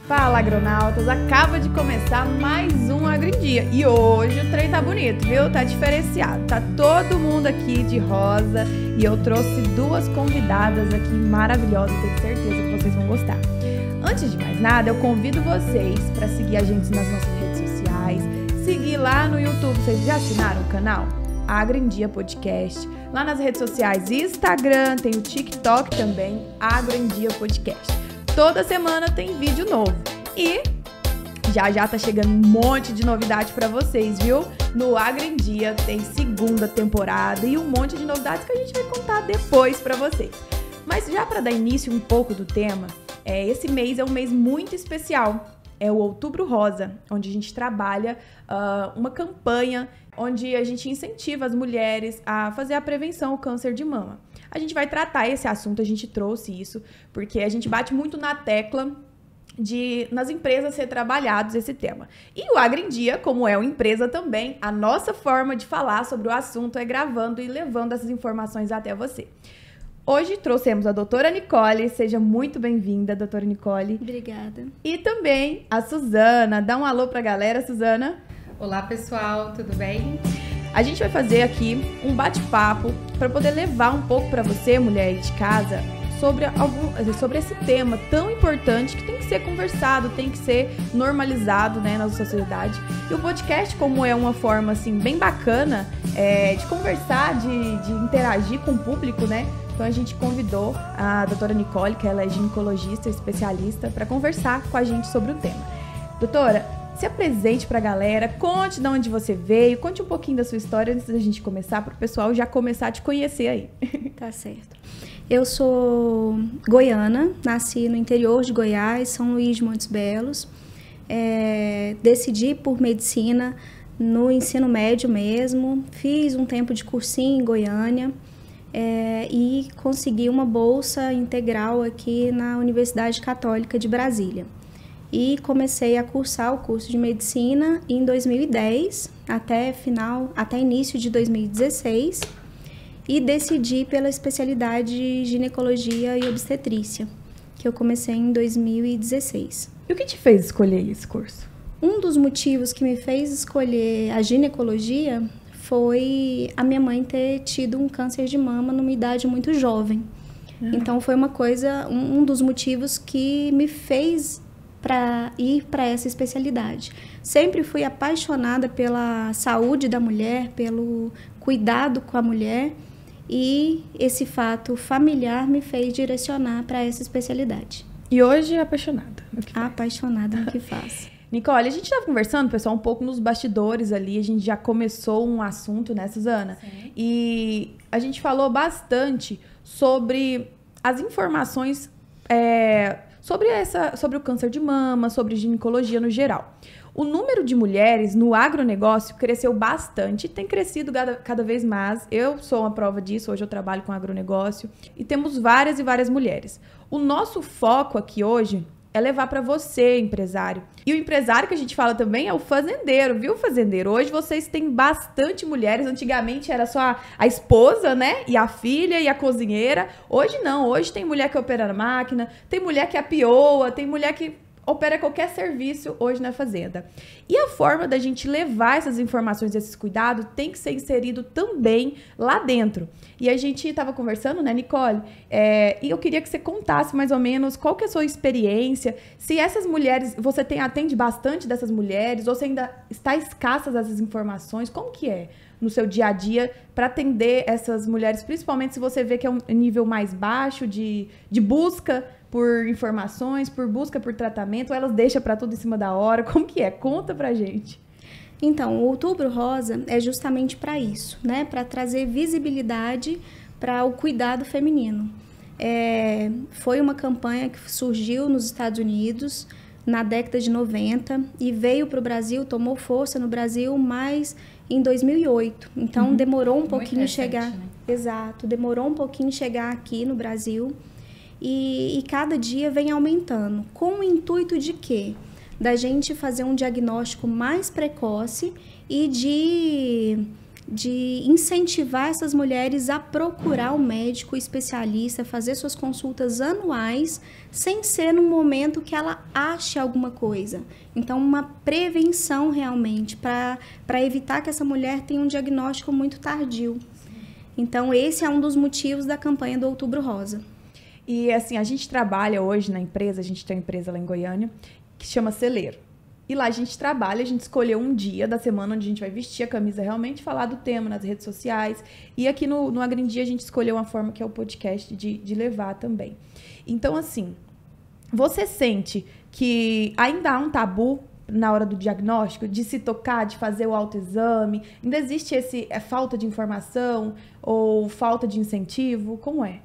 Fala, agronautas! Acaba de começar mais um Agro em Dia. E hoje o trem tá bonito, viu? Tá diferenciado. Tá todo mundo aqui de rosa. E eu trouxe duas convidadas aqui maravilhosas. Tenho certeza que vocês vão gostar. Antes de mais nada, eu convido vocês para seguir a gente nas nossas redes sociais. Seguir lá no YouTube. Vocês já assinaram o canal? Agro em Dia Podcast. Lá nas redes sociais, Instagram, tem o TikTok também, Agro em Dia Podcast. Toda semana tem vídeo novo. E já tá chegando um monte de novidade para vocês, viu? No Agro em Dia tem segunda temporada e um monte de novidades que a gente vai contar depois para vocês. Mas já para dar início um pouco do tema, esse mês é um mês muito especial. É o Outubro Rosa, onde a gente trabalha uma campanha onde a gente incentiva as mulheres a fazer a prevenção ao câncer de mama. A gente vai tratar esse assunto, a gente trouxe isso, porque a gente bate muito na tecla de nas empresas ser trabalhados esse tema. E o Agro em Dia, como é uma empresa também, a nossa forma de falar sobre o assunto é gravando e levando essas informações até você. Hoje trouxemos a doutora Nicole, seja muito bem-vinda, doutora Nicole. Obrigada. E também a Suzana, dá um alô pra galera, Suzana. Olá pessoal, tudo bem? A gente vai fazer aqui um bate-papo para poder levar um pouco para você, mulher de casa, sobre esse tema tão importante que tem que ser conversado, tem que ser normalizado, né, na sociedade. E o podcast, como é uma forma assim bem bacana de conversar, de interagir com o público, né? Então a gente convidou a doutora Nicole, que ela é ginecologista, especialista, para conversar com a gente sobre o tema. Doutora, se apresente para a galera, conte de onde você veio, conte um pouquinho da sua história antes da gente começar, para o pessoal já começar a te conhecer aí. Tá certo. Eu sou goiana, nasci no interior de Goiás, São Luís de Montes Belos. Decidi por medicina no ensino médio mesmo, fiz um tempo de cursinho em Goiânia e consegui uma bolsa integral aqui na Universidade Católica de Brasília. E comecei a cursar o curso de medicina em 2010, até início de 2016, e decidi pela especialidade de ginecologia e obstetrícia, que eu comecei em 2016. E o que te fez escolher esse curso? Um dos motivos que me fez escolher a ginecologia foi a minha mãe ter tido um câncer de mama numa idade muito jovem. Então foi um dos motivos que me fez para ir para essa especialidade. Sempre fui apaixonada pela saúde da mulher, pelo cuidado com a mulher, e esse fato familiar me fez direcionar para essa especialidade. E hoje é apaixonada no que faz. Apaixonada no que faz. Nicole, a gente estava conversando, pessoal, um pouco nos bastidores ali, a gente já começou um assunto, né, Suzana? Sim. E a gente falou bastante sobre as informações sobre o câncer de mama, sobre ginecologia no geral. O número de mulheres no agronegócio cresceu bastante, tem crescido cada vez mais. Eu sou uma prova disso, hoje eu trabalho com agronegócio e temos várias e várias mulheres. O nosso foco aqui hoje é levar para você, empresário. E o empresário que a gente fala também é o fazendeiro, viu, fazendeiro? Hoje vocês têm bastante mulheres. Antigamente era só a esposa, né? E a filha e a cozinheira. Hoje não. Hoje tem mulher que opera na máquina, tem mulher que apioa, tem mulher que opera qualquer serviço hoje na fazenda. E a forma da gente levar essas informações, esses cuidados, tem que ser inserido também lá dentro. E a gente estava conversando, né, Nicole? E eu queria que você contasse mais ou menos qual que é a sua experiência, se essas mulheres, você atende bastante dessas mulheres, ou se ainda está escassas essas informações, como que é no seu dia a dia para atender essas mulheres, principalmente se você vê que é um nível mais baixo de busca por informações, por busca por tratamento, ou elas deixam para tudo em cima da hora? Como que é? Conta pra gente. Então, o Outubro Rosa é justamente para isso, né? Para trazer visibilidade para o cuidado feminino. Foi uma campanha que surgiu nos Estados Unidos na década de 90 e veio para o Brasil, tomou força no Brasil, mas em 2008. Então, demorou um pouquinho chegar. Né? Exato, demorou um pouquinho chegar aqui no Brasil. E cada dia vem aumentando. Com o intuito de quê? Da gente fazer um diagnóstico mais precoce e de incentivar essas mulheres a procurar o médico especialista, fazer suas consultas anuais, sem ser no momento que ela ache alguma coisa. Então, uma prevenção realmente, para evitar que essa mulher tenha um diagnóstico muito tardio. Então, esse é um dos motivos da campanha do Outubro Rosa. E assim, a gente trabalha hoje na empresa, a gente tem uma empresa lá em Goiânia, que chama Celeiro. E lá a gente trabalha, a gente escolheu um dia da semana onde a gente vai vestir a camisa realmente, falar do tema nas redes sociais. E aqui no Agrindia a gente escolheu uma forma que é o podcast de levar também. Então, assim, você sente que ainda há um tabu na hora do diagnóstico, de se tocar, de fazer o autoexame? Ainda existe falta de informação ou falta de incentivo? Como é?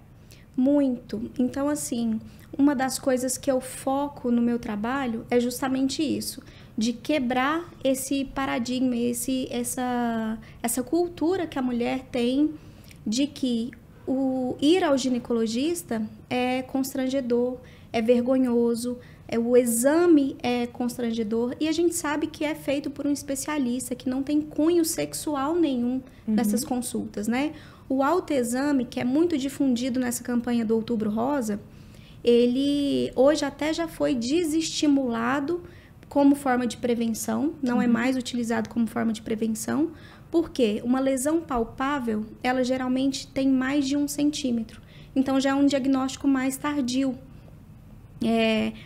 Muito. Então, assim, uma das coisas que eu foco no meu trabalho é justamente isso, de quebrar esse paradigma, essa cultura que a mulher tem de que o ir ao ginecologista é constrangedor, é vergonhoso, o exame é constrangedor, e a gente sabe que é feito por um especialista, que não tem cunho sexual nenhum nessas consultas, né? O autoexame, que é muito difundido nessa campanha do Outubro Rosa, ele hoje até já foi desestimulado como forma de prevenção, não é mais utilizado como forma de prevenção, porque uma lesão palpável, ela geralmente tem mais de 1 centímetro, então já é um diagnóstico mais tardio.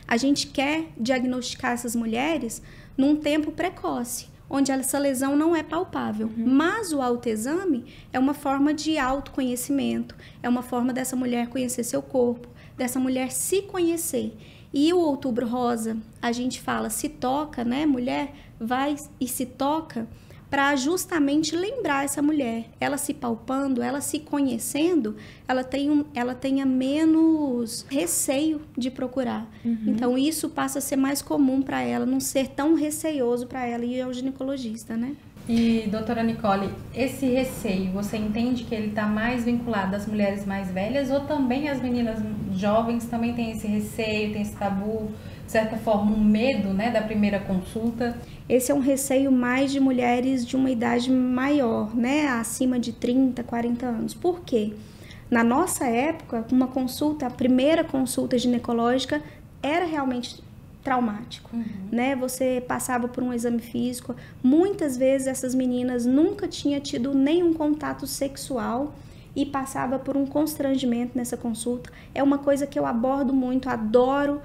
A gente quer diagnosticar essas mulheres num tempo precoce, onde essa lesão não é palpável. Mas o autoexame é uma forma de autoconhecimento, é uma forma dessa mulher conhecer seu corpo, dessa mulher se conhecer. E o Outubro Rosa, a gente fala, se toca, né? Mulher vai e se toca para justamente lembrar essa mulher. Ela se palpando, ela se conhecendo, ela tenha menos receio de procurar. Então, isso passa a ser mais comum para ela, não ser tão receioso para ela ir ao ginecologista, né? E, doutora Nicole, esse receio, você entende que ele está mais vinculado às mulheres mais velhas ou também as meninas jovens também têm esse receio, tem esse tabu, de certa forma, um medo, né, da primeira consulta? Esse é um receio mais de mulheres de uma idade maior, né, acima de 30, 40 anos. Por quê? Na nossa época, a primeira consulta ginecológica era realmente traumático, né? Você passava por um exame físico, muitas vezes essas meninas nunca tinham tido nenhum contato sexual e passava por um constrangimento nessa consulta. É uma coisa que eu abordo muito, adoro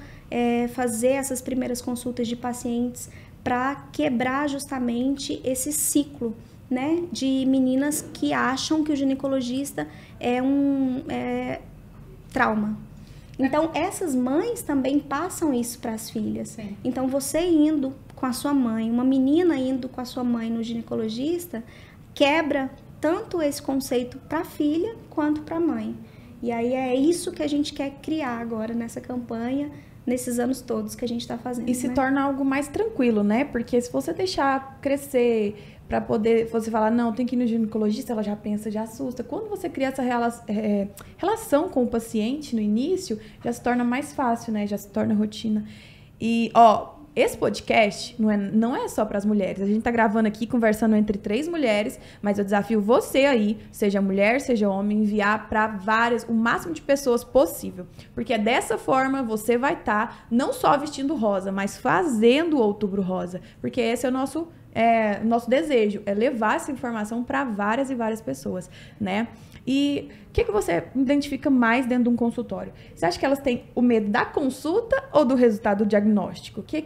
fazer essas primeiras consultas de pacientes para quebrar justamente esse ciclo, né, de meninas que acham que o ginecologista é um trauma. Então, essas mães também passam isso para as filhas. Sim. Então, você indo com a sua mãe, uma menina indo com a sua mãe no ginecologista, quebra tanto esse conceito para a filha quanto para a mãe. E aí é isso que a gente quer criar agora nessa campanha, nesses anos todos que a gente está fazendo. E se torna algo mais tranquilo, né? Porque se você deixar crescer para poder você falar, não, tem que ir no ginecologista, ela já pensa, já assusta. Quando você cria essa relação com o paciente no início, já se torna mais fácil, né? Já se torna rotina. E, esse podcast não é só para as mulheres. A gente tá gravando aqui, conversando entre 3 mulheres, mas eu desafio você aí, seja mulher, seja homem, enviar para o máximo de pessoas possível. Porque dessa forma você vai estar não só vestindo rosa, mas fazendo o Outubro Rosa. Porque esse é o nosso desejo, é levar essa informação para várias e várias pessoas, né? E o que você identifica mais dentro de um consultório? Você acha que elas têm o medo da consulta ou do resultado do diagnóstico? O que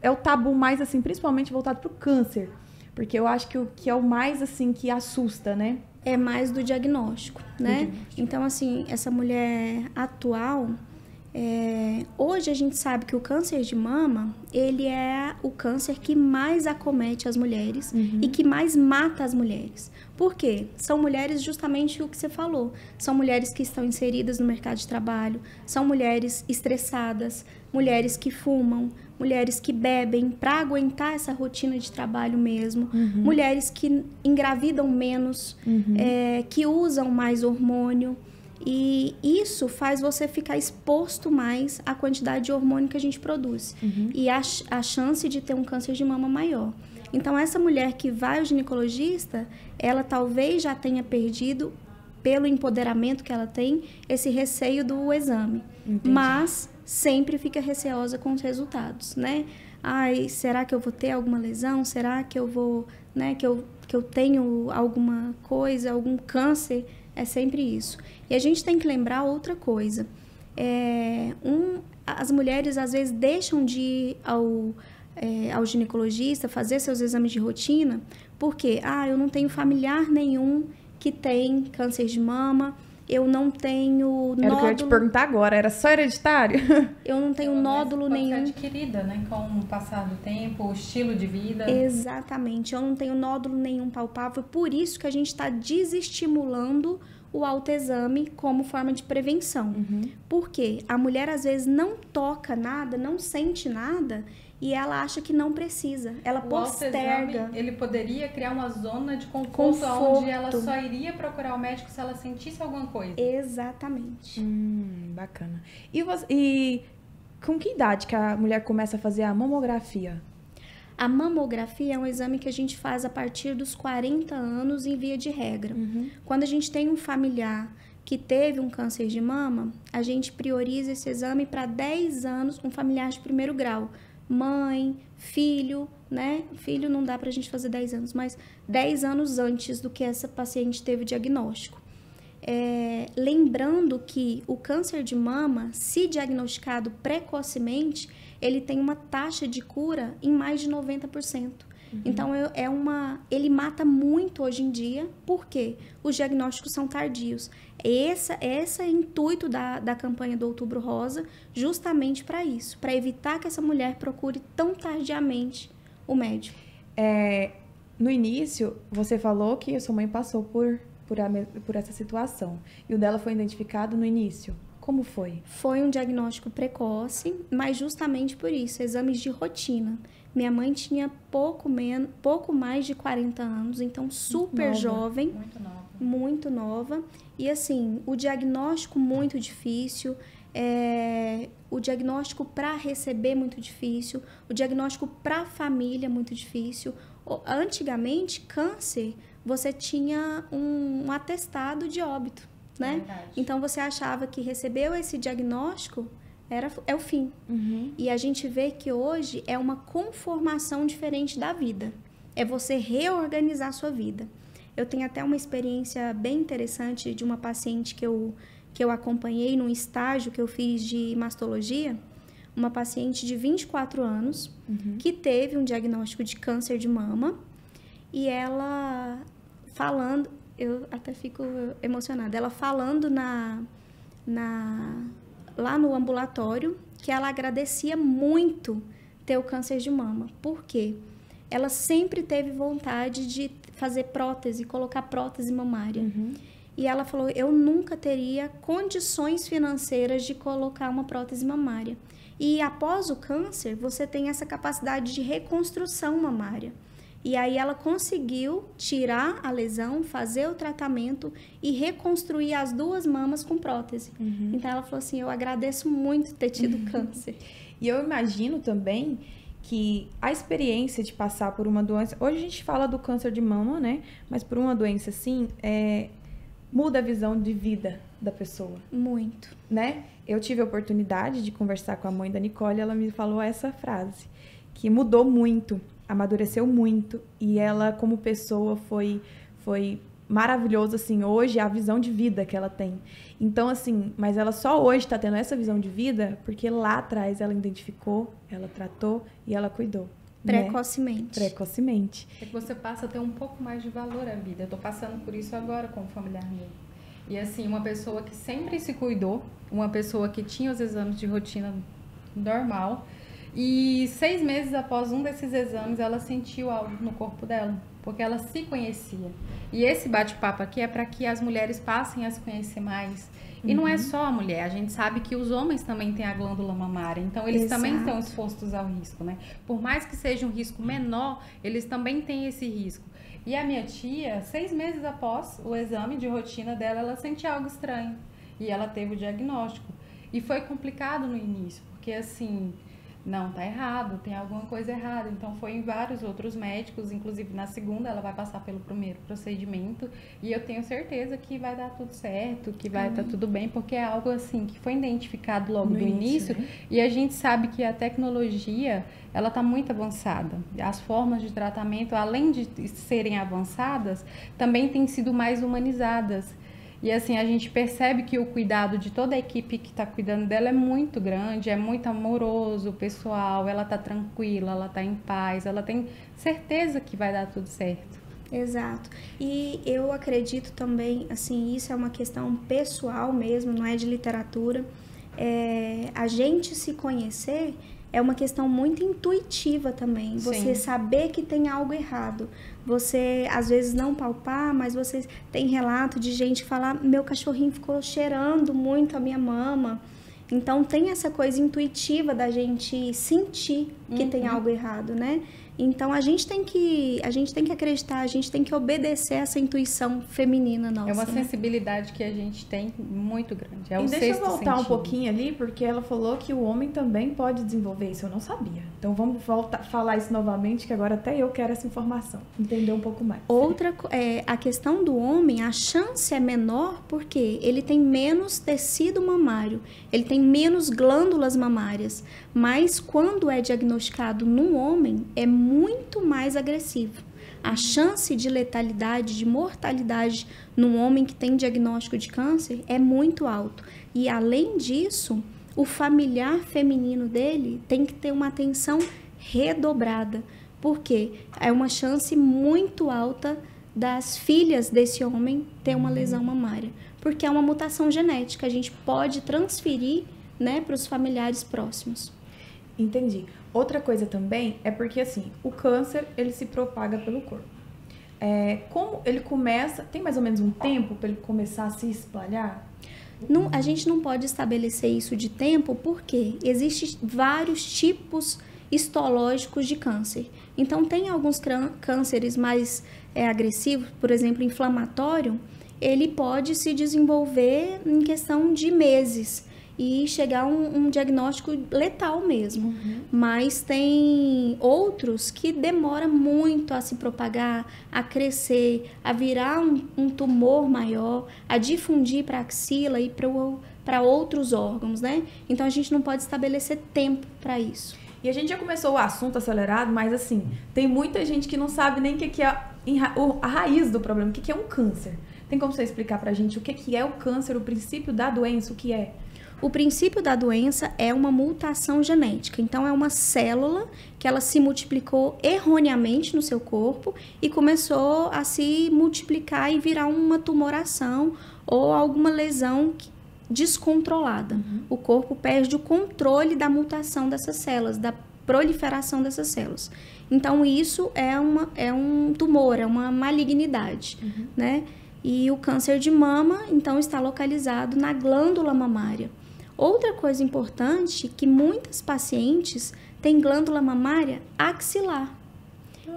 é o tabu mais, assim, principalmente voltado para o câncer? Porque eu acho que o que é o mais, assim, que assusta, né? É mais do diagnóstico, né? Então, assim, essa mulher atual, hoje a gente sabe que o câncer de mama, ele é o câncer que mais acomete as mulheres e que mais mata as mulheres. Por quê? São mulheres justamente o que você falou. São mulheres que estão inseridas no mercado de trabalho, são mulheres estressadas, mulheres que fumam, mulheres que bebem para aguentar essa rotina de trabalho mesmo, mulheres que engravidam menos, que usam mais hormônio. E isso faz você ficar exposto mais à quantidade de hormônio que a gente produz. E a chance de ter um câncer de mama maior. Então, essa mulher que vai ao ginecologista, ela talvez já tenha perdido, pelo empoderamento que ela tem, esse receio do exame. Entendi. Mas sempre fica receosa com os resultados, né? Ai, será que eu vou ter alguma lesão? Será que eu vou, né, que eu tenho alguma coisa, algum câncer? É sempre isso. E a gente tem que lembrar outra coisa. As mulheres, às vezes, deixam de ir ao ginecologista, fazer seus exames de rotina, porque eu não tenho familiar nenhum que tem câncer de mama, eu não tenho nódulo... Era o que eu ia te perguntar agora, era só hereditário? Eu não tenho nódulo nenhum. Pode ser adquirida, né? Com o passar do tempo, o estilo de vida. Exatamente, eu não tenho nódulo nenhum palpável, por isso que a gente está desestimulando o autoexame como forma de prevenção. Porque a mulher, às vezes, não toca nada, não sente nada, e ela acha que não precisa. Ela posterga. Autoexame, ele poderia criar uma zona de conforto onde ela só iria procurar o médico se ela sentisse alguma coisa. Exatamente. Bacana. E com que idade que a mulher começa a fazer a mamografia? A mamografia é um exame que a gente faz a partir dos 40 anos em via de regra. Quando a gente tem um familiar que teve um câncer de mama, a gente prioriza esse exame para 10 anos, um familiar de primeiro grau. Mãe, filho, né? Filho não dá pra gente fazer 10 anos, mas 10 anos antes do que essa paciente teve o diagnóstico. Lembrando que o câncer de mama, se diagnosticado precocemente, ele tem uma taxa de cura em mais de 90%. Então, ele mata muito hoje em dia, porque os diagnósticos são tardios. Esse é o intuito da campanha do Outubro Rosa, justamente para isso, para evitar que essa mulher procure tão tardiamente o médico. No início, você falou que a sua mãe passou por essa situação, e o dela foi identificado no início. Como foi? Foi um diagnóstico precoce, mas justamente por isso, exames de rotina. Minha mãe tinha pouco mais de 40 anos, então super jovem. Muito nova. E assim, o diagnóstico muito difícil, o diagnóstico para receber muito difícil, o diagnóstico para a família muito difícil. Antigamente, câncer, você tinha um atestado de óbito, né? Então, você achava que recebeu esse diagnóstico, é o fim. E a gente vê que hoje é uma conformação diferente da vida. É você reorganizar a sua vida. Eu tenho até uma experiência bem interessante de uma paciente que eu acompanhei num estágio que eu fiz de mastologia. Uma paciente de 24 anos que teve um diagnóstico de câncer de mama. E ela falando, eu até fico emocionada, ela falando lá no ambulatório, que ela agradecia muito ter o câncer de mama. Por quê? Ela sempre teve vontade de fazer prótese, colocar prótese mamária. E ela falou, eu nunca teria condições financeiras de colocar uma prótese mamária. E após o câncer, você tem essa capacidade de reconstrução mamária. E aí ela conseguiu tirar a lesão, fazer o tratamento e reconstruir as duas mamas com prótese. Então ela falou assim, eu agradeço muito ter tido câncer. E eu imagino também que a experiência de passar por uma doença... Hoje a gente fala do câncer de mama, né? Mas por uma doença assim, muda a visão de vida da pessoa. Muito. Né? Eu tive a oportunidade de conversar com a mãe da Nicole e ela me falou essa frase, que mudou muito, amadureceu muito, e ela, como pessoa, foi maravilhoso, assim, hoje, a visão de vida que ela tem. Então, assim, mas ela só hoje está tendo essa visão de vida porque lá atrás ela identificou, ela tratou e ela cuidou. Precocemente. Né? Precocemente. É que você passa a ter um pouco mais de valor à vida. Eu tô passando por isso agora com o familiar meu. E assim, uma pessoa que sempre se cuidou, uma pessoa que tinha os exames de rotina normal, e 6 meses após um desses exames, ela sentiu algo no corpo dela, porque ela se conhecia. E esse bate-papo aqui é para que as mulheres passem a se conhecer mais. E não é só a mulher, a gente sabe que os homens também têm a glândula mamária, então eles também estão expostos ao risco, né? Por mais que seja um risco menor, eles também têm esse risco. E a minha tia, 6 meses após o exame de rotina dela, ela sentia algo estranho. e ela teve o diagnóstico. E foi complicado no início, porque assim, não, tá errado, tem alguma coisa errada. Então foi em vários outros médicos, inclusive na segunda ela vai passar pelo primeiro procedimento, e eu tenho certeza que vai dar tudo certo, que vai estar tudo bem, porque é algo assim que foi identificado logo no início, né? E a gente sabe que a tecnologia, ela tá muito avançada. As formas de tratamento, além de serem avançadas, também têm sido mais humanizadas. E assim, a gente percebe que o cuidado de toda a equipe que está cuidando dela é muito grande, é muito amoroso, o pessoal, ela está tranquila, ela está em paz, ela tem certeza que vai dar tudo certo. Exato. E eu acredito também, assim, isso é uma questão pessoal mesmo, não é de literatura. A gente se conhecer é uma questão muito intuitiva também. Você saber que tem algo errado. Você, às vezes, não palpar, mas você tem relato de gente que fala: meu cachorrinho ficou cheirando muito a minha mama. Então, tem essa coisa intuitiva da gente sentir que tem algo errado, né? Então, a gente tem que acreditar, a gente tem que obedecer essa intuição feminina nossa. É uma sensibilidade que a gente tem muito grande. É e o deixa eu voltar sentido. Um pouquinho ali, porque ela falou que o homem também pode desenvolver isso. Eu não sabia. Então, vamos falar isso novamente, que agora até eu quero essa informação. Entender um pouco mais. A questão do homem, a chance é menor porque ele tem menos tecido mamário, ele tem menos glândulas mamárias. Mas quando é diagnosticado num homem, é muito mais agressivo. A chance de letalidade, de mortalidade num homem que tem diagnóstico de câncer é muito alto. E além disso, o familiar feminino dele tem que ter uma atenção redobrada, porque é uma chance muito alta das filhas desse homem ter uma lesão mamária, porque é uma mutação genética, a gente pode transferir, né, para os familiares próximos. Entendi. Outra coisa também é porque, assim, o câncer, ele se propaga pelo corpo. Como ele começa, tem mais ou menos um tempo para ele começar a se espalhar? Não, a gente não pode estabelecer isso de tempo porque existem vários tipos histológicos de câncer. Então, tem alguns cânceres mais agressivos, por exemplo, inflamatório, ele pode se desenvolver em questão de meses e chegar a um diagnóstico letal mesmo. Mas tem outros que demoram muito a se propagar, a crescer, a virar um tumor maior, a difundir para a axila e para outros órgãos, né? Então, a gente não pode estabelecer tempo para isso. E a gente já começou o assunto acelerado, mas assim, tem muita gente que não sabe nem o que é a raiz do problema, o que é um câncer. Tem como você explicar pra gente o que é o câncer, o princípio da doença, o que é? O princípio da doença é uma mutação genética. Então, é uma célula que ela se multiplicou erroneamente no seu corpo e começou a se multiplicar e virar uma tumoração ou alguma lesão descontrolada. O corpo perde o controle da mutação dessas células, da proliferação dessas células. Então, isso é um tumor, é uma malignidade, né? E o câncer de mama, então, está localizado na glândula mamária. Outra coisa importante, que muitas pacientes têm glândula mamária axilar.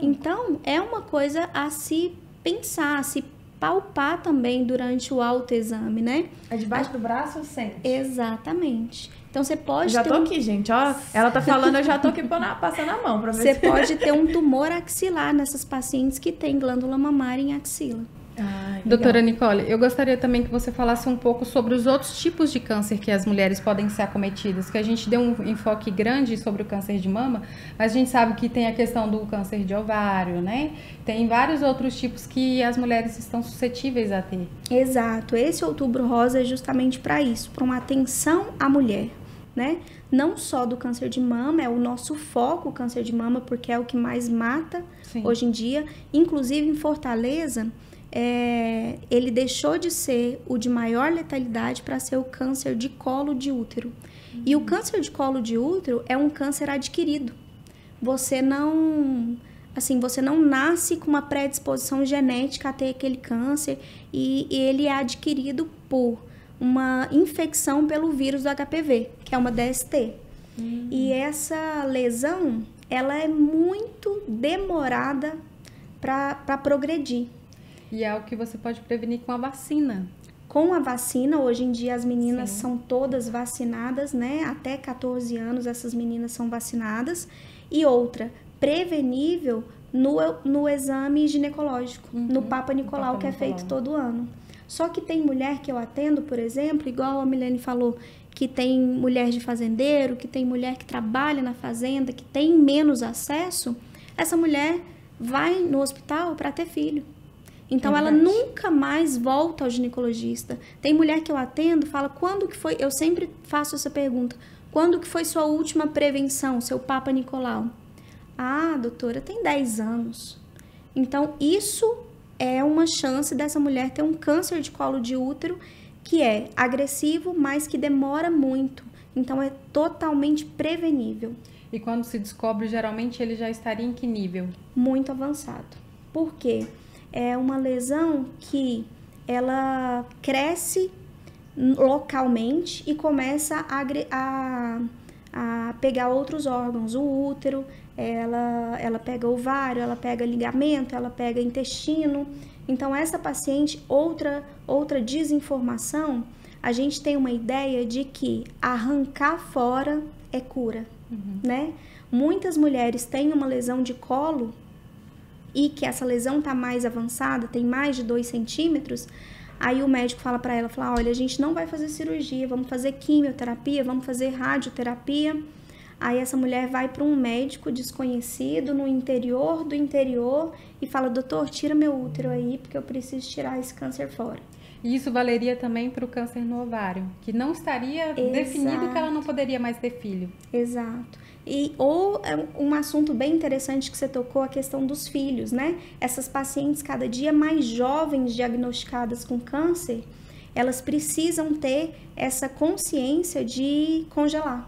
Então, é uma coisa a se pensar, a se palpar também durante o autoexame, né? É debaixo do braço, sente? Exatamente. Então, você pode já tô aqui, gente, ó. Ela tá falando, eu já tô aqui passando a mão pra ver Você pode ter um tumor axilar nessas pacientes que têm glândula mamária em axila. Doutora Nicole, eu gostaria também que você falasse um pouco sobre os outros tipos de câncer que as mulheres podem ser acometidas, que a gente deu um enfoque grande sobre o câncer de mama, mas a gente sabe que tem a questão do câncer de ovário, né? Tem vários outros tipos que as mulheres estão suscetíveis a ter. Exato, esse Outubro Rosa é justamente para isso, para uma atenção à mulher, né? Não só do câncer de mama, é o nosso foco o câncer de mama, porque é o que mais mata hoje em dia, inclusive em Fortaleza. Ele deixou de ser o de maior letalidade para ser o câncer de colo de útero. E o câncer de colo de útero é um câncer adquirido. Você não nasce com uma predisposição genética a ter aquele câncer e ele é adquirido por uma infecção pelo vírus do HPV, que é uma DST. E essa lesão, ela é muito demorada para progredir. E é o que você pode prevenir com a vacina. com a vacina. Hoje em dia as meninas Sim. são todas vacinadas, né? Até 14 anos essas meninas são vacinadas. E outra, prevenível no exame ginecológico, no Papa Nicolau, que é feito todo ano. Só que tem mulher que eu atendo, por exemplo, igual a Milene falou, que tem mulher de fazendeiro, que tem mulher que trabalha na fazenda, que tem menos acesso, essa mulher vai no hospital para ter filho. Então, ela nunca mais volta ao ginecologista. Tem mulher que eu atendo, fala, quando que foi? Eu sempre faço essa pergunta. Quando que foi sua última prevenção, seu Papa Nicolau? Ah, doutora, tem 10 anos. Então, isso é uma chance dessa mulher ter um câncer de colo de útero que é agressivo, mas que demora muito. Então, é totalmente prevenível. E quando se descobre, geralmente ele já estaria em que nível? Muito avançado. Por quê? É uma lesão que ela cresce localmente e começa a pegar outros órgãos. O útero, ela pega ovário, ela pega ligamento, ela pega intestino. Então, essa paciente, outra desinformação, a gente tem uma ideia de que arrancar fora é cura, né? Muitas mulheres têm uma lesão de colo e que essa lesão está mais avançada, tem mais de 2 centímetros, aí o médico fala para ela, olha, a gente não vai fazer cirurgia, vamos fazer quimioterapia, vamos fazer radioterapia. Aí essa mulher vai para um médico desconhecido no interior do interior e fala, doutor, tira meu útero aí, porque eu preciso tirar esse câncer fora. E isso valeria também para o câncer no ovário, que não estaria definido que ela não poderia mais ter filho. Exato. Ou um assunto bem interessante que você tocou, a questão dos filhos, né? Essas pacientes cada dia mais jovens diagnosticadas com câncer, elas precisam ter essa consciência de congelar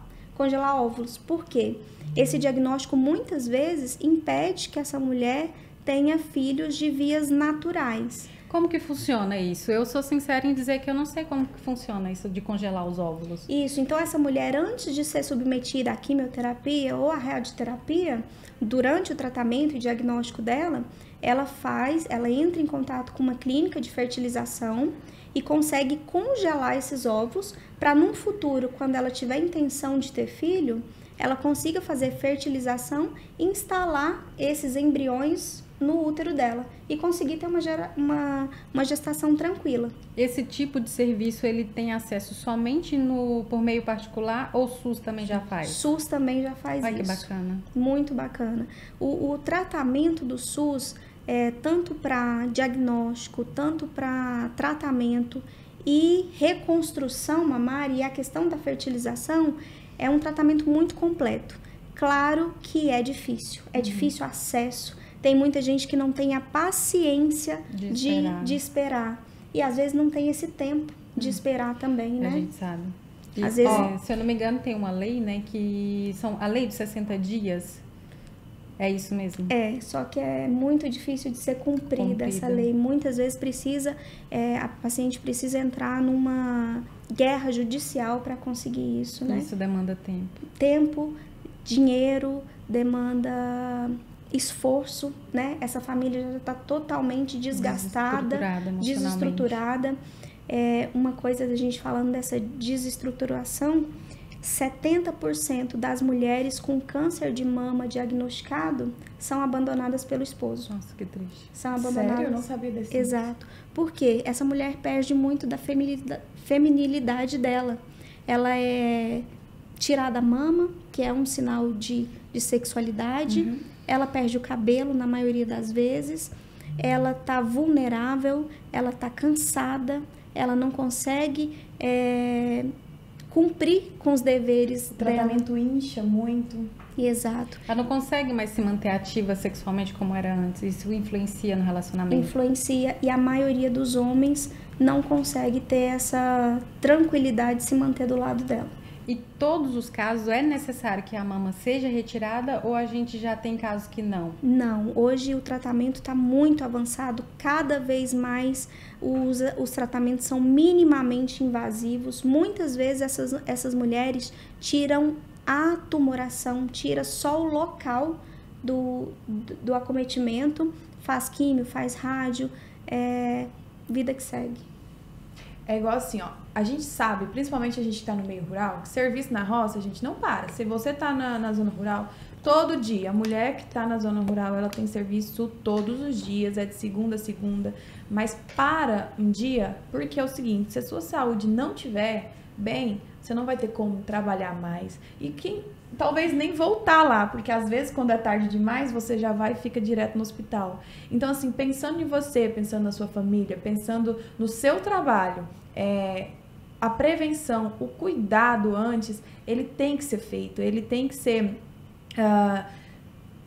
óvulos. Por quê? Esse diagnóstico muitas vezes impede que essa mulher tenha filhos de vias naturais. Como que funciona isso? Eu sou sincera em dizer que eu não sei como que funciona isso de congelar os óvulos. Isso, então essa mulher, antes de ser submetida à quimioterapia ou à radioterapia, durante o tratamento e diagnóstico dela, ela entra em contato com uma clínica de fertilização e consegue congelar esses óvulos para num futuro, quando ela tiver intenção de ter filho, ela consiga fazer fertilização e instalar esses embriões no útero dela e conseguir ter uma gestação tranquila. Esse tipo de serviço, ele tem acesso somente por meio particular ou o SUS também já faz? SUS também já faz isso. Ai, que bacana. Muito bacana. O tratamento do SUS é tanto para diagnóstico, tanto para tratamento e reconstrução mamária, e a questão da fertilização é um tratamento muito completo. Claro que é difícil o acesso. Tem muita gente que não tem a paciência de esperar. E às vezes não tem esse tempo de esperar também, né? A gente sabe. E, às vezes... se eu não me engano, tem uma lei, né? Que são a lei de 60 dias. É isso mesmo? É, só que é muito difícil de ser cumprida essa lei. Muitas vezes a paciente precisa entrar numa guerra judicial para conseguir isso, né? Isso demanda tempo. Tempo, dinheiro, demanda esforço, né? Essa família já está totalmente desgastada, desestruturada. Uma coisa da gente falando dessa desestruturação, 70% das mulheres com câncer de mama diagnosticado são abandonadas pelo esposo. Nossa, que triste. São abandonadas. Sério? Eu não sabia desse. Exato. Por quê? Essa mulher perde muito da feminilidade dela. Ela é tirada a mama, que é um sinal de sexualidade. Ela perde o cabelo na maioria das vezes. Ela tá vulnerável, ela tá cansada, ela não consegue cumprir com os deveres dela. O tratamento incha muito. Exato. Ela não consegue mais se manter ativa sexualmente como era antes. Isso influencia no relacionamento? Influencia, e a maioria dos homens não consegue ter essa tranquilidade de se manter do lado dela. E todos os casos é necessário que a mama seja retirada ou a gente já tem casos que não? Não, hoje o tratamento está muito avançado, cada vez mais os tratamentos são minimamente invasivos. Muitas vezes essas mulheres tiram a tumoração, tira só o local do acometimento, faz químio, faz rádio, vida que segue. É igual assim, ó, a gente sabe, principalmente a gente que tá no meio rural, que serviço na roça a gente não para. Se você tá na zona rural, todo dia, a mulher que tá na zona rural, ela tem serviço todos os dias, é de segunda a segunda, mas para um dia, porque é o seguinte, se a sua saúde não tiver bem, você não vai ter como trabalhar mais. E quem talvez nem voltar lá, porque às vezes quando é tarde demais, você já vai e fica direto no hospital. Então, assim, pensando em você, pensando na sua família, pensando no seu trabalho, a prevenção, o cuidado antes, ele tem que ser feito, ele tem que ser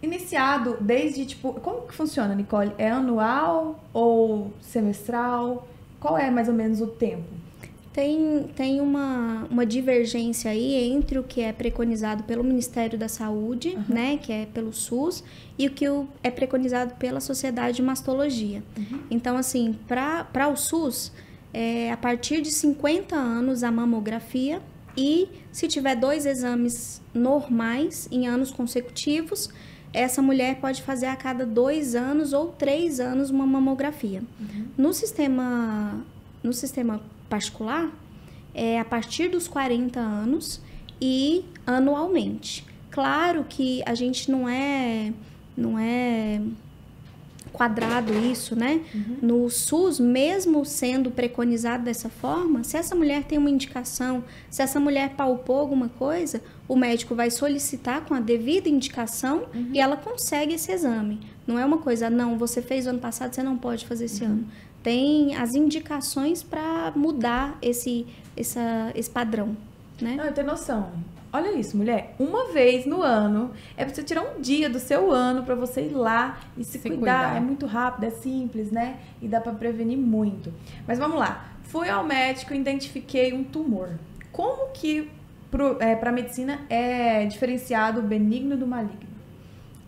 iniciado desde, tipo, como que funciona, Nicole? É anual ou semestral? Qual é mais ou menos o tempo? Tem uma divergência aí entre o que é preconizado pelo Ministério da Saúde, né, que é pelo SUS, e o que é preconizado pela Sociedade de Mastologia. Então, assim, para o SUS, a partir de 50 anos a mamografia, e se tiver 2 exames normais em anos consecutivos, essa mulher pode fazer a cada 2 anos ou 3 anos uma mamografia. No sistema particular, é a partir dos 40 anos e anualmente. Claro que a gente não é quadrado isso, né? No SUS, mesmo sendo preconizado dessa forma, se essa mulher tem uma indicação, se essa mulher palpou alguma coisa, o médico vai solicitar com a devida indicação e ela consegue esse exame. Não é uma coisa, não, você fez o ano passado, você não pode fazer esse ano. Tem as indicações para mudar esse padrão, né? Não, eu tenho noção. Olha isso, mulher. Uma vez no ano, é pra você tirar um dia do seu ano pra você ir lá e se cuidar. É muito rápido, é simples, né? E dá pra prevenir muito. Mas vamos lá. Fui ao médico e identifiquei um tumor. Como que pra medicina é diferenciado o benigno do maligno?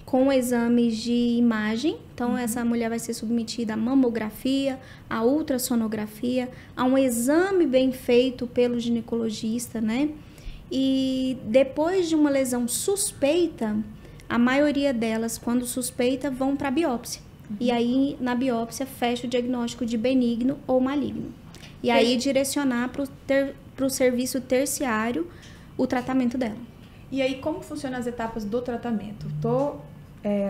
Com exames de imagem, então essa mulher vai ser submetida à mamografia, à ultrassonografia, a um exame bem feito pelo ginecologista, né? E depois de uma lesão suspeita, a maioria delas, quando suspeita, vão para a biópsia. E aí, na biópsia, fecha o diagnóstico de benigno ou maligno. E aí, direcionar para o serviço terciário o tratamento dela. E aí, como funcionam as etapas do tratamento?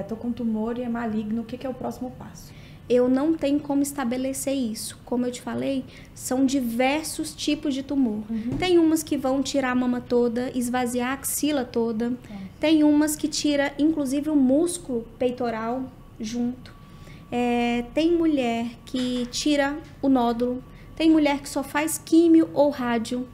Tô com tumor e é maligno, o que é o próximo passo? Eu não tenho como estabelecer isso. Como eu te falei, são diversos tipos de tumor. Tem umas que vão tirar a mama toda, esvaziar a axila toda. Tem umas que tira, inclusive, o músculo peitoral junto. Tem mulher que tira o nódulo. Tem mulher que só faz químio ou rádio,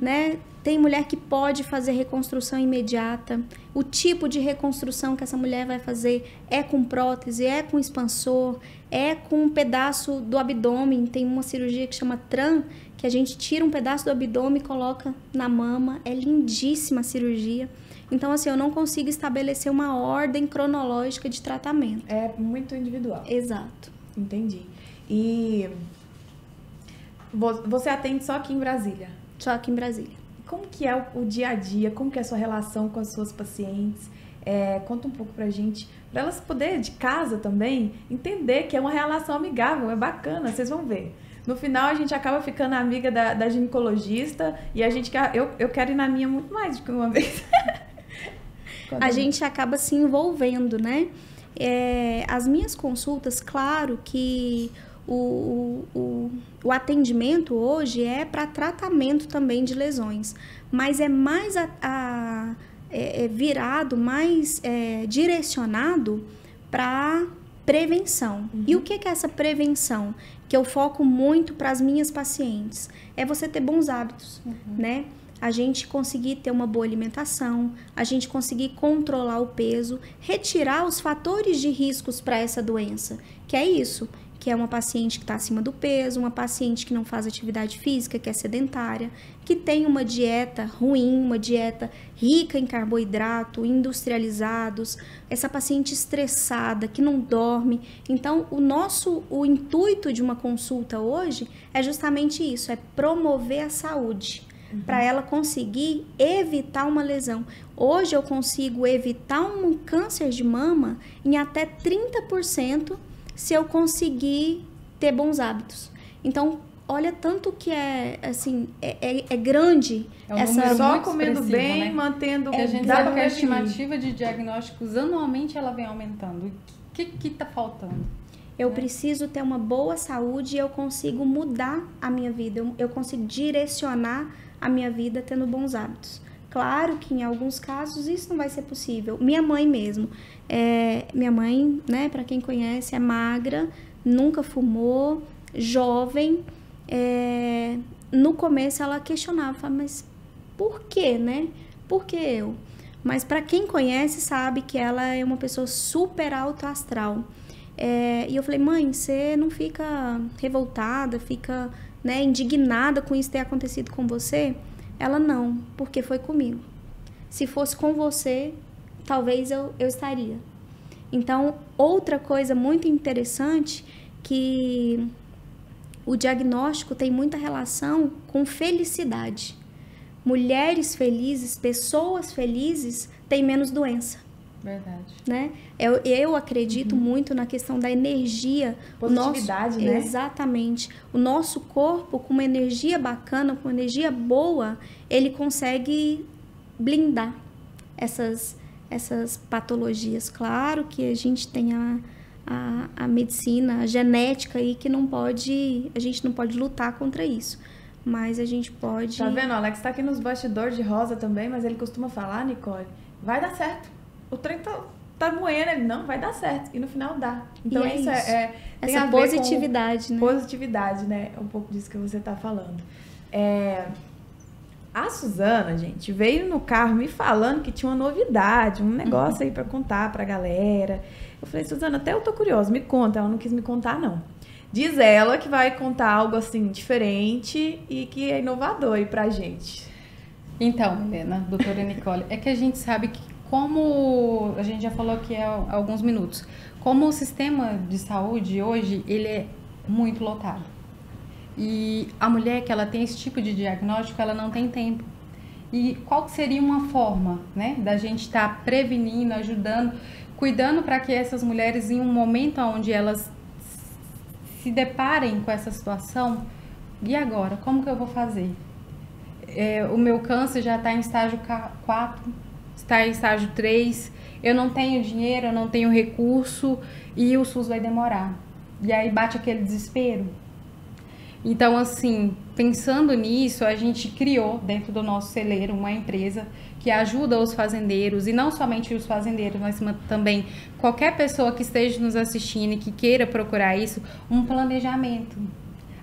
né? Tem mulher que pode fazer reconstrução imediata. O tipo de reconstrução que essa mulher vai fazer é com prótese, é com expansor, é com um pedaço do abdômen. Tem uma cirurgia que chama TRAN, que a gente tira um pedaço do abdômen e coloca na mama. É lindíssima a cirurgia. Então, assim, eu não consigo estabelecer uma ordem cronológica de tratamento. É muito individual. Exato. Entendi. E você atende só aqui em Brasília? Só aqui em Brasília. Como que é o dia a dia? Como que é a sua relação com as suas pacientes? Conta um pouco pra gente, pra elas poderem, de casa também, entender que é uma relação amigável, é bacana, vocês vão ver. No final, a gente acaba ficando amiga da ginecologista e a gente eu quero ir na minha muito mais do que uma vez. A gente acaba se envolvendo, né? As minhas consultas, claro que o atendimento hoje é para tratamento também de lesões, mas é mais virado, mais direcionado para prevenção. E o que é essa prevenção? Que eu foco muito para as minhas pacientes. É você ter bons hábitos, né? A gente conseguir ter uma boa alimentação, a gente conseguir controlar o peso, retirar os fatores de riscos para essa doença, que é isso, que é uma paciente que está acima do peso, uma paciente que não faz atividade física, que é sedentária, que tem uma dieta ruim, uma dieta rica em carboidrato, industrializados, essa paciente estressada, que não dorme. Então, o intuito de uma consulta hoje é justamente isso, é promover a saúde, para ela conseguir evitar uma lesão. Hoje eu consigo evitar um câncer de mama em até 30%, se eu conseguir ter bons hábitos. Então, olha tanto que é, assim, é grande essa... Só comendo bem, né? Mantendo... A gente sabe que a estimativa de diagnósticos anualmente ela vem aumentando. O que está faltando? Eu preciso ter uma boa saúde e eu consigo mudar a minha vida. Eu consigo direcionar a minha vida tendo bons hábitos. Claro que em alguns casos isso não vai ser possível. Minha mãe mesmo. Minha mãe, né, para quem conhece, é magra, nunca fumou, jovem. No começo ela questionava, falava, mas por quê, né? Por que eu? Mas para quem conhece sabe que ela é uma pessoa super alto astral. E eu falei, mãe, você não fica revoltada, fica, né, indignada com isso ter acontecido com você? Ela, não, porque foi comigo. Se fosse com você, talvez eu estaria. Então, outra coisa muito interessante, que o diagnóstico tem muita relação com felicidade. Mulheres felizes, pessoas felizes, têm menos doença. Verdade. Né? Eu acredito muito na questão da energia. Positividade, né? Exatamente. O nosso corpo, com uma energia bacana, com uma energia boa, ele consegue blindar essas patologias. Claro que a gente tem a medicina, a genética aí que a gente não pode lutar contra isso. Mas a gente pode... Tá vendo? O Alex tá aqui nos bastidores de Rosa também, mas ele costuma falar, Nicole, vai dar certo. O trem tá moendo, ele não vai dar certo. E no final dá. Então isso tem essa positividade, né? Positividade, né? É um pouco disso que você tá falando. A Suzana, gente, veio no carro me falando que tinha uma novidade, um negócio aí pra contar pra galera. Eu falei, Suzana, até eu tô curiosa, me conta. Ela não quis me contar, não. Diz ela que vai contar algo assim diferente e que é inovador aí pra gente. Então, Helena, doutora Nicole, é que a gente sabe que como a gente já falou aqui há alguns minutos, como o sistema de saúde hoje, ele é muito lotado. E a mulher que ela tem esse tipo de diagnóstico, ela não tem tempo. E qual seria uma forma, né, da gente estar prevenindo, ajudando, cuidando para que essas mulheres, em um momento onde elas se deparem com essa situação, e agora? Como que eu vou fazer? O meu câncer já está em estágio 4, está em estágio 3, eu não tenho dinheiro, eu não tenho recurso e o SUS vai demorar. E aí bate aquele desespero. Então, assim, pensando nisso, a gente criou dentro do nosso celeiro uma empresa que ajuda os fazendeiros, e não somente os fazendeiros, mas também qualquer pessoa que esteja nos assistindo e que queira procurar isso, um planejamento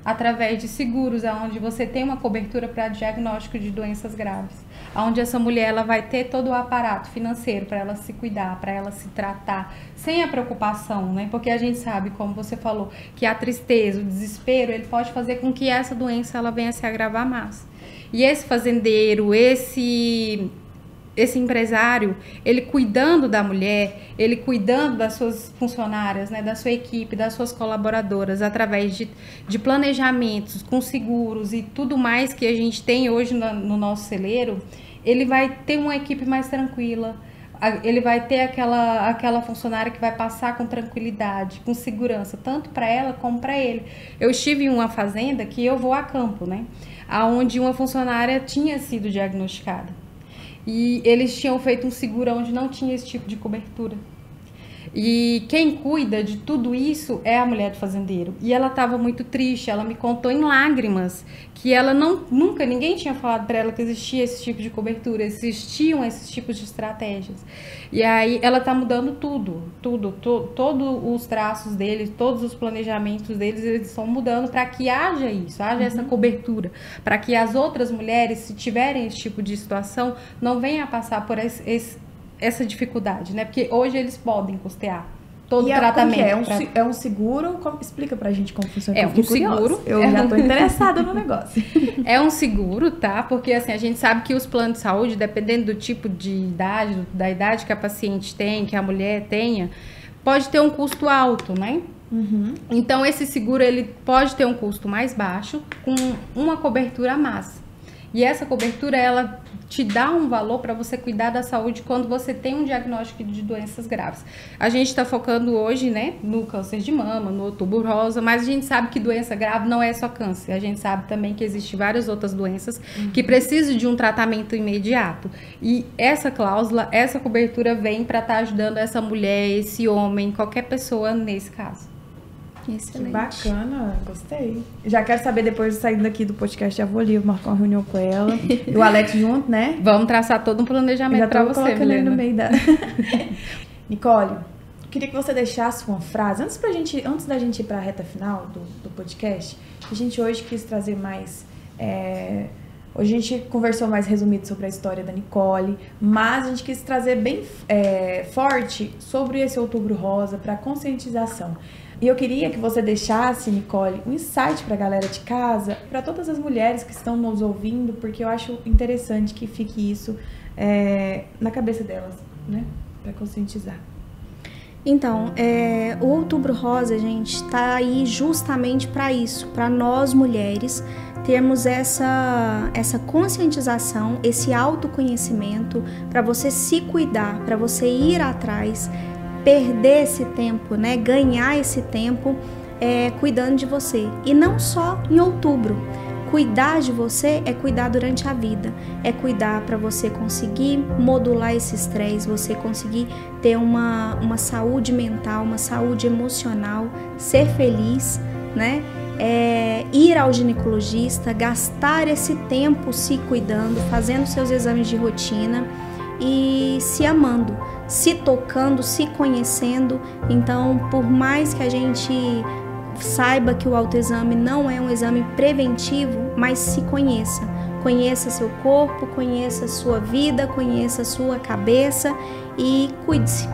através de seguros, onde você tem uma cobertura para diagnóstico de doenças graves, onde essa mulher ela vai ter todo o aparato financeiro para ela se cuidar, para ela se tratar, sem a preocupação, né? Porque a gente sabe, como você falou, que a tristeza, o desespero, ele pode fazer com que essa doença ela venha a se agravar mais. E esse fazendeiro, esse empresário, ele cuidando da mulher, ele cuidando das suas funcionárias, né, da sua equipe, das suas colaboradoras, através de planejamentos, com seguros e tudo mais que a gente tem hoje no nosso celeiro, ele vai ter uma equipe mais tranquila, ele vai ter aquela funcionária que vai passar com tranquilidade, com segurança, tanto para ela como para ele. Eu estive em uma fazenda que eu vou a campo, né, onde uma funcionária tinha sido diagnosticada. E eles tinham feito um seguro onde não tinha esse tipo de cobertura. E quem cuida de tudo isso é a mulher do fazendeiro. E ela estava muito triste, ela me contou em lágrimas que ela nunca, ninguém tinha falado para ela que existia esse tipo de cobertura, existiam esses tipos de estratégias. E aí ela está mudando todos os traços deles, todos os planejamentos deles, eles estão mudando para que haja isso, haja essa cobertura, para que as outras mulheres, se tiverem esse tipo de situação, não venham a passar por essa dificuldade, né? Porque hoje eles podem custear todo o tratamento. É um seguro? Explica pra gente como funciona. É um seguro. Eu já tô interessada no negócio. É um seguro, tá? Porque assim, a gente sabe que os planos de saúde, dependendo do tipo de idade, da idade que a paciente tem, que a mulher tenha, pode ter um custo alto, né? Uhum. Então, esse seguro, ele pode ter um custo mais baixo, com uma cobertura a mais. E essa cobertura, ela te dá um valor para você cuidar da saúde quando você tem um diagnóstico de doenças graves. A gente está focando hoje, né, no câncer de mama, no Outubro Rosa, mas a gente sabe que doença grave não é só câncer. A gente sabe também que existem várias outras doenças que precisam de um tratamento imediato. E essa cláusula, essa cobertura vem para estar ajudando essa mulher, esse homem, qualquer pessoa nesse caso. Excelente. Que bacana, gostei. Já quero saber, depois de sair daqui do podcast, já vou ali marcar uma reunião com ela. E o Alex junto, né? Vamos traçar todo um planejamento para você, Milena. Ele no meio da... Nicole, queria que você deixasse uma frase, antes da gente ir para a reta final do podcast, a gente hoje quis trazer mais... Hoje a gente conversou mais resumido sobre a história da Nicole, mas a gente quis trazer bem forte sobre esse Outubro Rosa para conscientização. E eu queria que você deixasse, Nicole, um insight para a galera de casa, para todas as mulheres que estão nos ouvindo, porque eu acho interessante que fique isso na cabeça delas, né? Para conscientizar. Então, o Outubro Rosa, gente, está aí justamente para isso, para nós mulheres termos essa conscientização, esse autoconhecimento, para você se cuidar, para você ir atrás, perder esse tempo, né? Ganhar esse tempo cuidando de você. E não só em outubro. Cuidar de você é cuidar durante a vida. É cuidar para você conseguir modular esse estresse, você conseguir ter uma saúde mental, uma saúde emocional, ser feliz, né? Ir ao ginecologista, gastar esse tempo se cuidando, fazendo seus exames de rotina e se amando, se tocando, se conhecendo. Então, por mais que a gente saiba que o autoexame não é um exame preventivo, mas se conheça. Conheça seu corpo, conheça a sua vida, conheça a sua cabeça e cuide-se.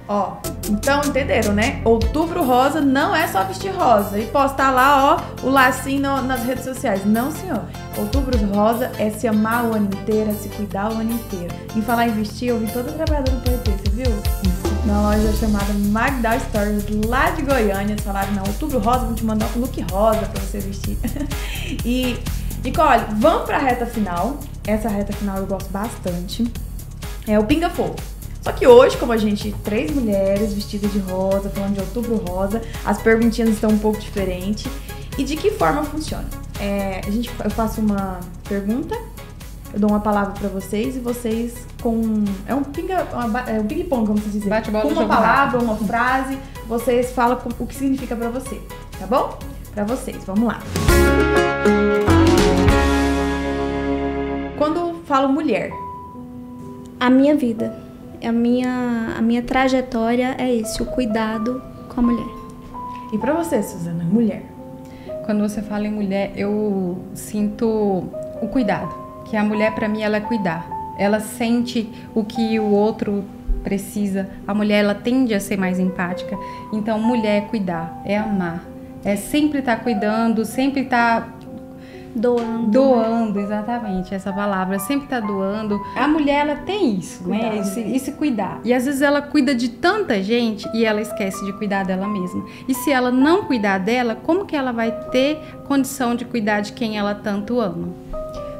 Ó, então entenderam, né? Outubro Rosa não é só vestir rosa e postar lá, ó, o lacinho nas redes sociais. Não, senhor. Outubro Rosa é se amar o ano inteiro, é se cuidar o ano inteiro. Em falar em vestir, eu vi toda trabalhadora do PET, você viu? Na loja chamada Magda Stories, lá de Goiânia, eles falaram, não, Outubro Rosa, vou te mandar um look rosa pra você vestir. E, Nicole, vamos pra reta final. Essa reta final eu gosto bastante. É o Pinga Fogo. Só que hoje, como a gente, 3 mulheres vestidas de rosa, falando de Outubro Rosa, as perguntinhas estão um pouco diferentes. E de que forma funciona? Eu faço uma pergunta, eu dou uma palavra pra vocês e vocês é um ping-pong, como se diz. Bate-bola, com uma palavra, uma frase, vocês falam o que significa pra você, tá bom? Pra vocês, vamos lá. Quando falo mulher? A minha vida. A minha trajetória é esse, o cuidado com a mulher. E pra você, Suzana, mulher? Quando você fala em mulher, eu sinto o cuidado. Que a mulher, pra mim, ela é cuidar. Ela sente o que o outro precisa. A mulher, ela tende a ser mais empática. Então, mulher é cuidar, é amar. É sempre estar cuidando, sempre estar... Doando, exatamente, essa palavra, sempre tá doando. A mulher, ela tem isso, né? Esse cuidar. E às vezes ela cuida de tanta gente e ela esquece de cuidar dela mesma. E se ela não cuidar dela, como que ela vai ter condição de cuidar de quem ela tanto ama?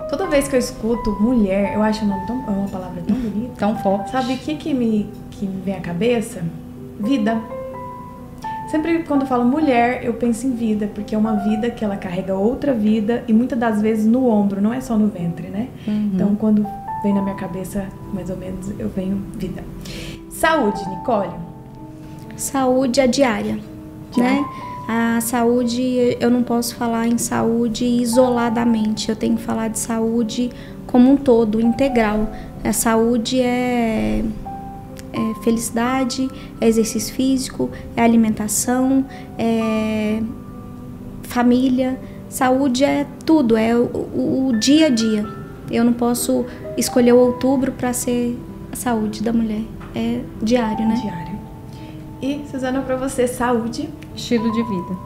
Toda vez que eu escuto mulher, eu acho uma palavra tão bonita. Tão forte. Sabe o que me vem à cabeça? Vida. Sempre quando eu falo mulher, eu penso em vida, porque é uma vida que ela carrega outra vida e muitas das vezes no ombro, não é só no ventre, né? Uhum. Então, quando vem na minha cabeça, mais ou menos, eu venho vida. Saúde, Nicole? Saúde é diária, né? A saúde, eu não posso falar em saúde isoladamente, eu tenho que falar de saúde como um todo, integral. A saúde é felicidade, é exercício físico, é alimentação, é família. Saúde é tudo, é o dia a dia. Eu não posso escolher o outubro para ser a saúde da mulher. É diário, né? Diário. E, Suzana, para você, saúde? Estilo de vida.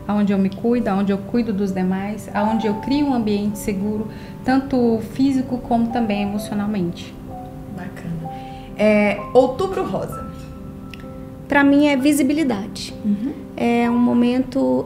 Onde eu me cuido, onde eu cuido dos demais, onde eu crio um ambiente seguro, tanto físico como também emocionalmente. Bacana. Outubro Rosa. Para mim é visibilidade. É um momento,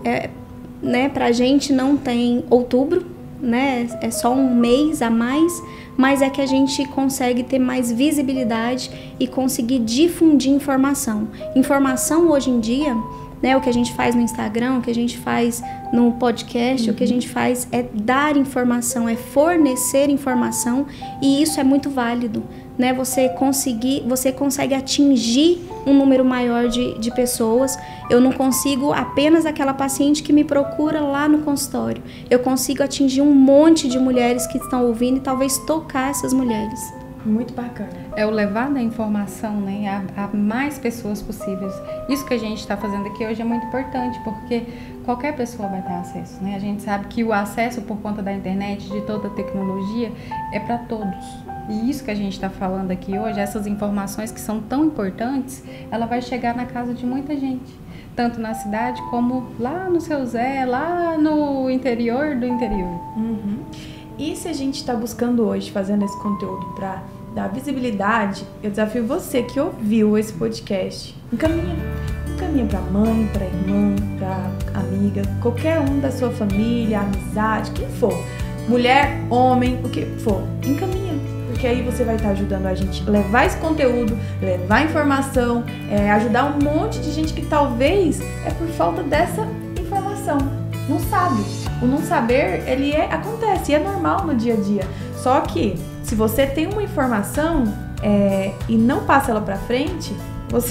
né? Pra gente não tem outubro, né? É só um mês a mais, mas é que a gente consegue ter mais visibilidade e conseguir difundir informação. Informação hoje em dia, né, o que a gente faz no Instagram, o que a gente faz no podcast, o que a gente faz é dar informação, é fornecer informação, e isso é muito válido, né? Você consegue atingir um número maior de pessoas. Eu não consigo apenas aquela paciente que me procura lá no consultório. Eu consigo atingir um monte de mulheres que estão ouvindo e talvez tocar essas mulheres. Muito bacana. É o levar da informação, né, a mais pessoas possíveis. Isso que a gente está fazendo aqui hoje é muito importante, porque qualquer pessoa vai ter acesso, né? A gente sabe que o acesso por conta da internet, de toda a tecnologia, é para todos. E isso que a gente está falando aqui hoje, essas informações que são tão importantes, ela vai chegar na casa de muita gente. Tanto na cidade como lá no Seu Zé, lá no interior do interior. Uhum. E se a gente está buscando hoje, fazendo esse conteúdo para dar visibilidade, eu desafio você que ouviu esse podcast, encaminha para mãe, para irmã, para amiga, qualquer um da sua família, amizade, quem for, mulher, homem, o que for, encaminha, porque aí você vai estar ajudando a gente a levar esse conteúdo, levar informação, ajudar um monte de gente que talvez é por falta dessa informação, não sabe. O não saber, acontece, e é normal no dia a dia. Só que, se você tem uma informação e não passa ela pra frente,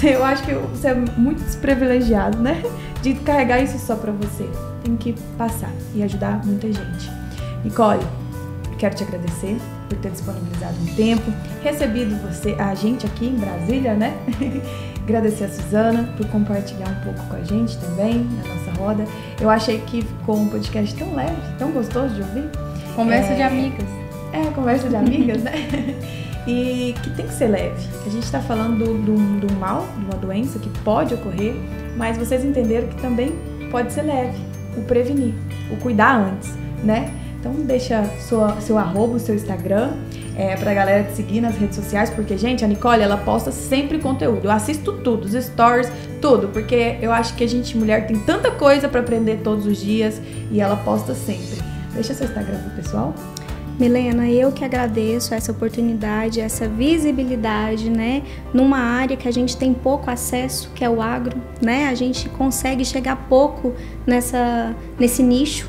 eu acho que você é muito desprivilegiado, né? De carregar isso só pra você. Tem que passar e ajudar muita gente. Nicole, quero te agradecer por ter disponibilizado um tempo, recebido a gente aqui em Brasília, né? Agradecer a Suzana por compartilhar um pouco com a gente também, na nossa roda. Eu achei que ficou um podcast tão leve, tão gostoso de ouvir. Conversa de amigas. Conversa de amigas, né? E que tem que ser leve. A gente está falando do mal, de uma doença que pode ocorrer, mas vocês entenderam que também pode ser leve. O prevenir, o cuidar antes, né? Então deixa seu arroba, o seu Instagram, pra galera te seguir nas redes sociais, porque, gente, a Nicole, ela posta sempre conteúdo. Eu assisto tudo, os stories, tudo, porque eu acho que a gente, mulher, tem tanta coisa pra aprender todos os dias e ela posta sempre. Deixa seu Instagram pro pessoal. Milena, eu que agradeço essa oportunidade, essa visibilidade, né, numa área que a gente tem pouco acesso, que é o agro, né, a gente consegue chegar pouco nesse nicho,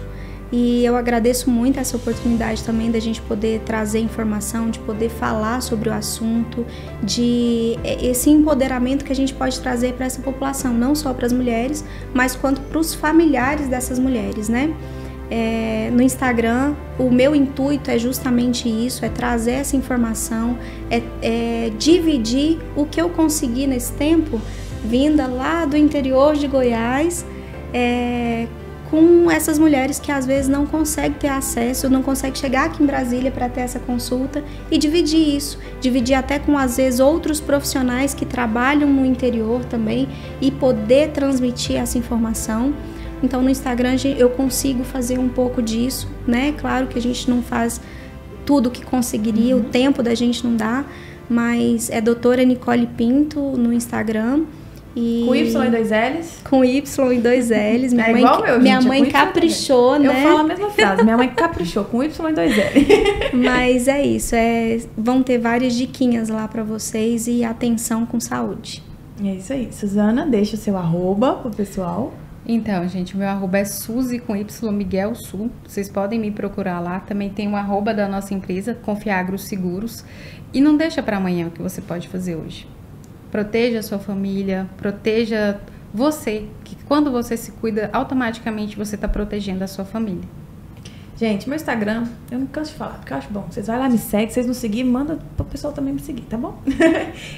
e eu agradeço muito essa oportunidade também da gente poder trazer informação, de poder falar sobre o assunto, de esse empoderamento que a gente pode trazer para essa população, não só para as mulheres, mas quanto para os familiares dessas mulheres, né? No Instagram, o meu intuito é justamente isso, é trazer essa informação, dividir o que eu consegui nesse tempo, vinda lá do interior de Goiás, com essas mulheres que às vezes não conseguem ter acesso, não conseguem chegar aqui em Brasília para ter essa consulta, e dividir isso, dividir até com às vezes outros profissionais que trabalham no interior também, e poder transmitir essa informação. Então no Instagram eu consigo fazer um pouco disso, né? Claro que a gente não faz tudo o que conseguiria, o tempo da gente não dá, mas é doutora Nicole Pinto no Instagram. E com Y e 2 L's? Com Y e 2 L's. Minha mãe caprichou, né? Eu falo a mesma frase, minha mãe caprichou, com Y e 2 L's. Mas é isso, vão ter várias diquinhas lá pra vocês e atenção com saúde. É isso aí. Suzana, deixa o seu arroba pro pessoal. Então, gente, o meu arroba é Suzy com Y Miguel Sul. Vocês podem me procurar lá. Também tem o arroba da nossa empresa, Confiagro Seguros. E não deixa para amanhã o que você pode fazer hoje. Proteja a sua família, proteja você, que quando você se cuida, automaticamente você está protegendo a sua família. Gente, meu Instagram, eu não canso de falar, porque eu acho bom. Vocês vão lá, me seguem, se vocês não seguirem, manda pro pessoal também me seguir, tá bom?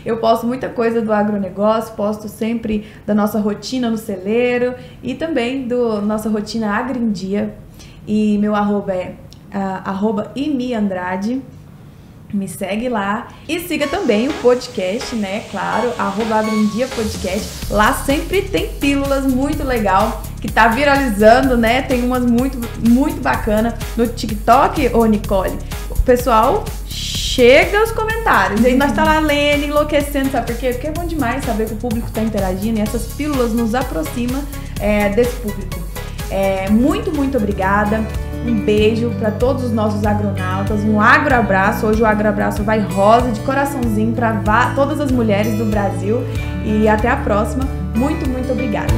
Eu posto muita coisa do agronegócio, posto sempre da nossa rotina no celeiro e também do nossa rotina agrindia. E meu arroba é @imiandrade. Me segue lá e siga também o podcast, né? Claro, @agrindia podcast. Lá sempre tem pílulas muito legal que tá viralizando, né? Tem umas muito, muito bacana no TikTok, ô Nicole. O pessoal chega os comentários. E aí nós tá lá lendo, enlouquecendo, sabe por quê? Porque é bom demais saber que o público tá interagindo e essas pílulas nos aproximam desse público. Muito obrigada. Um beijo para todos os nossos agronautas, um agroabraço. Hoje o agroabraço vai rosa de coraçãozinho para todas as mulheres do Brasil. E até a próxima. Muito obrigada.